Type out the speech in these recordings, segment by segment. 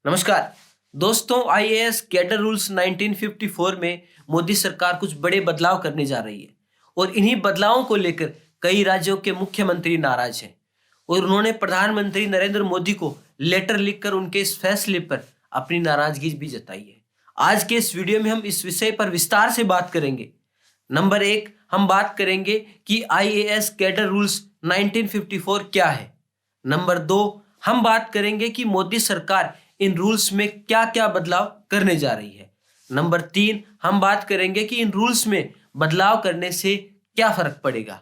नमस्कार दोस्तों, IAS cadre rules 1954 में मोदी सरकार कुछ बड़े बदलाव करने जा रही है और इन्हीं बदलावों को लेकर कई राज्यों के मुख्यमंत्री नाराज हैं और उन्होंने प्रधानमंत्री नरेंद्र मोदी को लेटर लिखकर उनके इस फैसले पर अपनी नाराजगी भी जताई है। आज के इस वीडियो में हम इस विषय पर विस्तार से बात करेंगे। नंबर एक, हम बात करेंगे कि आईएएस कैडर रूल्स 1954 क्या है। नंबर दो, हम बात करेंगे कि मोदी सरकार इन रूल्स में क्या क्या बदलाव करने जा रही है। नंबर तीन, हम बात करेंगे कि इन रूल्स में बदलाव करने से क्या फर्क पड़ेगा।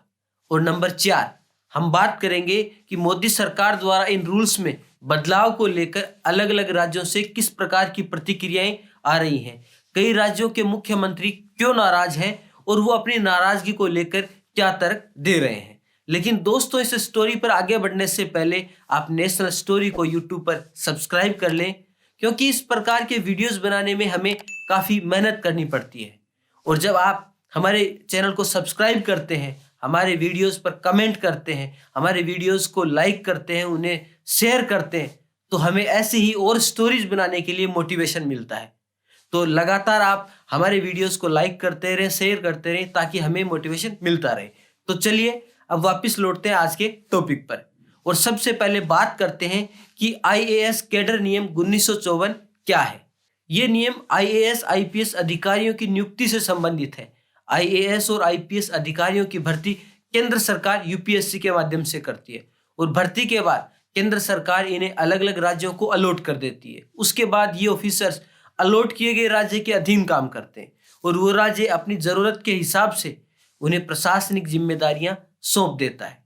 और नंबर चार, हम बात करेंगे कि मोदी सरकार द्वारा इन रूल्स में बदलाव को लेकर अलग अलग राज्यों से किस प्रकार की प्रतिक्रियाएं आ रही हैं, कई राज्यों के मुख्यमंत्री क्यों नाराज हैं और वो अपनी नाराजगी को लेकर क्या तर्क दे रहे हैं। लेकिन दोस्तों, इस स्टोरी पर आगे बढ़ने से पहले आप नेशनल स्टोरी को यूट्यूब पर सब्सक्राइब कर लें, क्योंकि इस प्रकार के वीडियोस बनाने में हमें काफ़ी मेहनत करनी पड़ती है। और जब आप हमारे चैनल को सब्सक्राइब करते हैं, हमारे वीडियोस पर कमेंट करते हैं, हमारे वीडियोस को लाइक करते हैं, उन्हें शेयर करते हैं, तो हमें ऐसे ही और स्टोरीज बनाने के लिए मोटिवेशन मिलता है। तो लगातार आप हमारे वीडियोस को लाइक करते रहें, शेयर करते रहें, ताकि हमें मोटिवेशन मिलता रहे। तो चलिए अब वापस लौटते हैं आज के टॉपिक पर और सबसे पहले बात करते हैं कि आईएएस कैडर नियम 1954 क्या है। ये नियम आईएएस आईपीएस अधिकारियों की नियुक्ति से संबंधित है। आईएएस और आईपीएस अधिकारियों की भर्ती केंद्र सरकार यूपीएससी के माध्यम से करती है और भर्ती के बाद केंद्र सरकार इन्हें अलग अलग राज्यों को अलॉट कर देती है। उसके बाद ये ऑफिसर्स अलॉट किए गए राज्य के अधीन काम करते हैं और वो राज्य अपनी जरूरत के हिसाब से उन्हें प्रशासनिक जिम्मेदारियां सौंप देता है।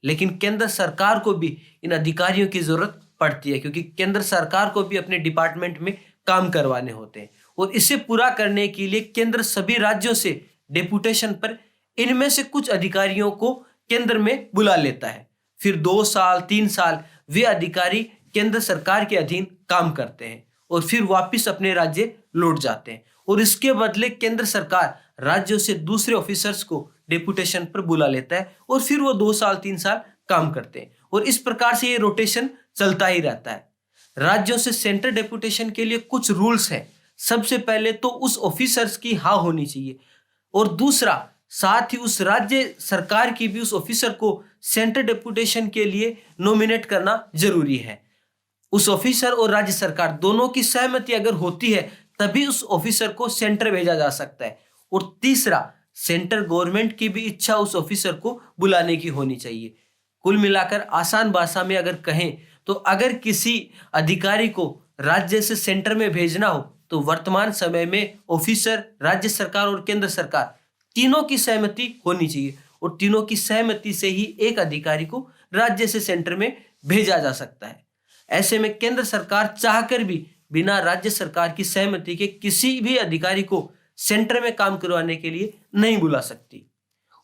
लेकिन केंद्र सरकार को भी इन अधिकारियों की जरूरत पड़ती है, क्योंकि केंद्र सरकार को भी अपने डिपार्टमेंट में काम करवाने होते हैं और इसे पूरा करने के लिए केंद्र सभी राज्यों से डेपुटेशन पर इनमें से कुछ अधिकारियों को केंद्र में बुला लेता है। फिर 2 साल 3 साल वे अधिकारी केंद्र सरकार के अधीन काम करते हैं और फिर वापिस अपने राज्य लौट जाते हैं और इसके बदले केंद्र सरकार राज्यों से दूसरे ऑफिसर्स को डेपुटेशन पर बुला लेता है और फिर वो 2 साल 3 साल काम करते हैं और इस प्रकार से ये रोटेशन चलता ही रहता है। राज्यों से सेंट्रल डेपुटेशन के लिए कुछ रूल्स हैं। सबसे पहले तो उस ऑफिसर्स की हाँ होनी चाहिए और दूसरा, साथ ही उस राज्य सरकार की भी उस ऑफिसर को सेंट्रल डेपुटेशन के लिए नॉमिनेट करना जरूरी है। उस ऑफिसर और राज्य सरकार दोनों की सहमति अगर होती है तभी उस ऑफिसर को सेंटर भेजा जा सकता है। और तीसरा, सेंट्रल गवर्नमेंट की भी इच्छा उस ऑफिसर को बुलाने की होनी चाहिए। कुल मिलाकर आसान भाषा में अगर कहें तो अगर किसी अधिकारी को राज्य से सेंटर में भेजना हो तो वर्तमान समय में ऑफिसर, राज्य सरकार और केंद्र सरकार तीनों की सहमति होनी चाहिए और तीनों की सहमति से ही एक अधिकारी को राज्य से सेंटर में भेजा जा सकता है। ऐसे में केंद्र सरकार चाहकर भी बिना राज्य सरकार की सहमति के किसी भी अधिकारी को सेंटर में काम करवाने के लिए नहीं बुला सकती।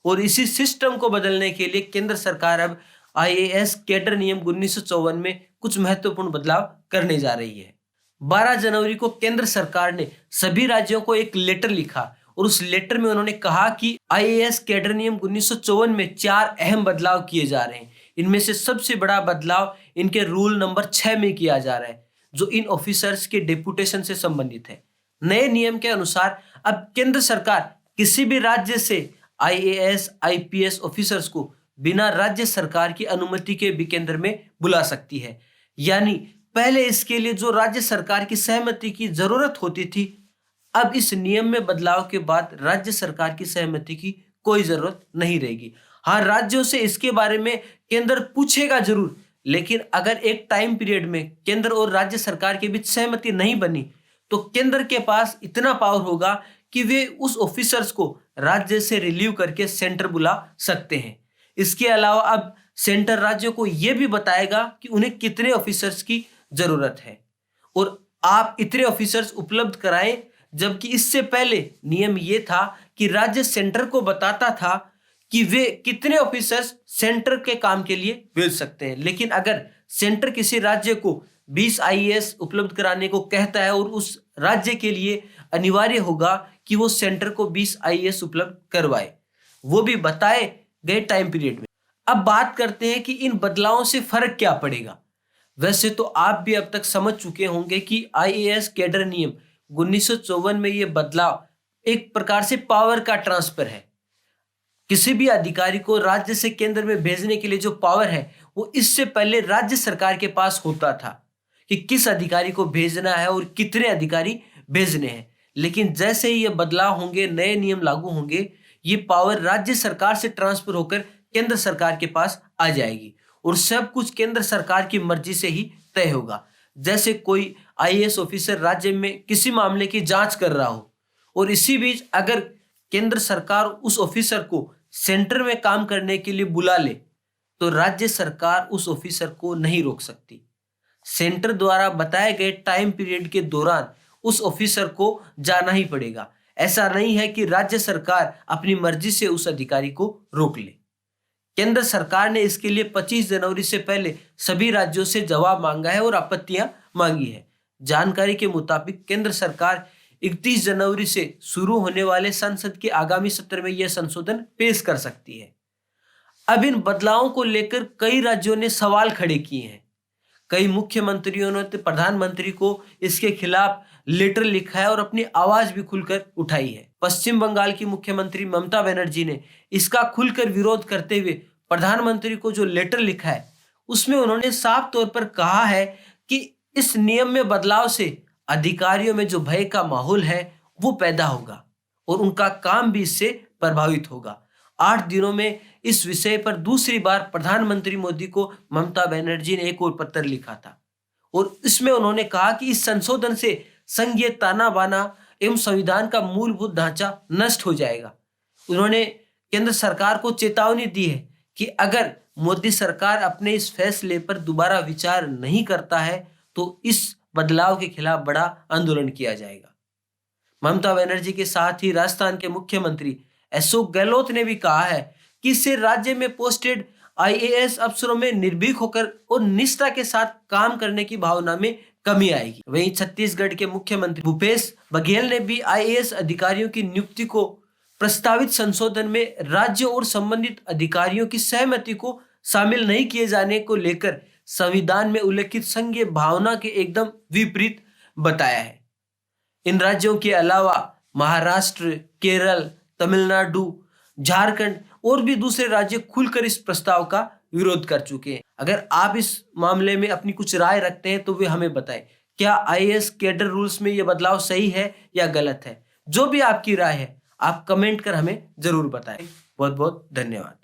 और इसी सिस्टम को बदलने के लिए केंद्र सरकार अब आईएएस कैडर नियम 1954 में कुछ महत्वपूर्ण बदलाव करने जा रही है। 12 जनवरी को केंद्र सरकार ने सभी राज्यों को एक लेटर लिखा और उस लेटर में उन्होंने कहा कि आईएएस कैडर नियम 1954 में 4 अहम बदलाव किए जा रहे हैं। इनमें से सबसे बड़ा बदलाव इनके रूल नंबर 6 में किया जा रहा है, जो इन ऑफिसर्स के डेपुटेशन से संबंधित है। नए नियम के अनुसार अब केंद्र सरकार किसी भी राज्य से आईएएस आईपीएस ऑफिसर्स को बिना राज्य सरकार की अनुमति के भी केंद्र में बुला सकती है। यानी पहले इसके लिए जो राज्य सरकार की सहमति की जरूरत होती थी, अब इस नियम में बदलाव के बाद राज्य सरकार की सहमति की कोई जरूरत नहीं रहेगी। हाँ, राज्यों से इसके बारे में केंद्र पूछेगा जरूर, लेकिन अगर एक टाइम पीरियड में केंद्र और राज्य सरकार के बीच सहमति नहीं बनी तो केंद्र के पास इतना पावर होगा कि वे उस ऑफिसर्स को राज्य से रिलीव करके सेंटर बुला सकते हैं। इसके अलावा अब सेंटर राज्यों को यह भी बताएगा कि उन्हें कितने ऑफिसर्स की जरूरत है और आप इतने ऑफिसर्स उपलब्ध कराएं, जबकि इससे पहले नियम यह था कि राज्य सेंटर को बताता था कि वे कितने ऑफिसर्स सेंटर के काम के लिए भेज सकते हैं। लेकिन अगर सेंटर किसी राज्य को 20 आईएएस उपलब्ध कराने को कहता है और उस राज्य के लिए अनिवार्य होगा कि वो सेंटर को 20 आईएएस उपलब्ध करवाए, वो भी बताए गए टाइम पीरियड में। अब बात करते हैं कि इन बदलावों से फर्क क्या पड़ेगा। वैसे तो आप भी अब तक समझ चुके होंगे कि आईएएस कैडर नियम 1954 में ये बदलाव एक प्रकार से पावर का ट्रांसफर है। किसी भी अधिकारी को राज्य से केंद्र में भेजने के लिए जो पावर है वो इससे पहले राज्य सरकार के पास होता था कि किस अधिकारी को भेजना है और कितने अधिकारी भेजने हैं। लेकिन जैसे ही ये बदलाव होंगे, नए नियम लागू होंगे, ये पावर राज्य सरकार से ट्रांसफर होकर केंद्र सरकार के पास आ जाएगी और सब कुछ केंद्र सरकार की मर्जी से ही तय होगा। जैसे कोई आईएएस ऑफिसर राज्य में किसी मामले की जांच कर रहा हो और इसी बीच अगर केंद्र सरकार उस ऑफिसर को सेंटर में काम करने के लिए बुला ले तो राज्य सरकार उस ऑफिसर को नहीं रोक सकती। सेंटर द्वारा बताए गए टाइम पीरियड के दौरान उस ऑफिसर को जाना ही पड़ेगा। ऐसा नहीं है कि राज्य सरकार अपनी मर्जी से उस अधिकारी को रोक ले। केंद्र सरकार ने इसके लिए 25 जनवरी से पहले सभी राज्यों से जवाब मांगा है और आपत्तियां मांगी है। जानकारी के मुताबिक केंद्र सरकार 31 जनवरी से शुरू होने वाले संसद के आगामी सत्र में यह संशोधन पेश कर सकती है। अब इन बदलावों को लेकर कई राज्यों ने सवाल खड़े किए हैं। कई मुख्यमंत्रियों ने प्रधानमंत्री को इसके खिलाफ लेटर लिखा है और अपनी आवाज भी खुलकर उठाई है। पश्चिम बंगाल की मुख्यमंत्री ममता बनर्जी ने इसका खुलकर विरोध करते हुए प्रधानमंत्री को जो लेटर लिखा है उसमें उन्होंने साफ तौर पर कहा है कि इस नियम में बदलाव से अधिकारियों में जो भय का माहौल है वो पैदा होगा और उनका काम भी इससे प्रभावित होगा। 8 दिनों में इस विषय पर दूसरी बार प्रधानमंत्री मोदी को ममता बनर्जी ने एक और पत्र लिखा था और इसमें उन्होंने कहा कि इस संशोधन से संघीय ताना बाना एवं संविधान का मूलभूत ढांचा नष्ट हो जाएगा। उन्होंने केंद्र सरकार को चेतावनी दी है कि अगर मोदी सरकार अपने इस फैसले पर दोबारा विचार नहीं करता है तो इस बदलाव के खिलाफ बड़ा आंदोलन किया जाएगा। ममता बनर्जी के साथ ही राजस्थान के मुख्यमंत्री अशोक गहलोत ने भी कहा है कि इससे राज्य में पोस्टेड आईएएस अफसरों में निर्भीक होकर और निष्ठा के साथ काम करने की भावना में कमी आएगी। वहीं छत्तीसगढ़ के मुख्यमंत्री भूपेश बघेल ने भी आईएएस अधिकारियों की नियुक्ति को प्रस्तावित संशोधन में राज्य और संबंधित अधिकारियों की सहमति को शामिल नहीं किए जाने को लेकर संविधान में उल्लेखित संघीय भावना के एकदम विपरीत बताया है। इन राज्यों के अलावा महाराष्ट्र, केरल, तमिलनाडु, झारखंड और भी दूसरे राज्य खुलकर इस प्रस्ताव का विरोध कर चुके हैं। अगर आप इस मामले में अपनी कुछ राय रखते हैं तो वे हमें बताएं। क्या आईएएस कैडर रूल्स में यह बदलाव सही है या गलत है? जो भी आपकी राय है आप कमेंट कर हमें जरूर बताएं। बहुत बहुत धन्यवाद।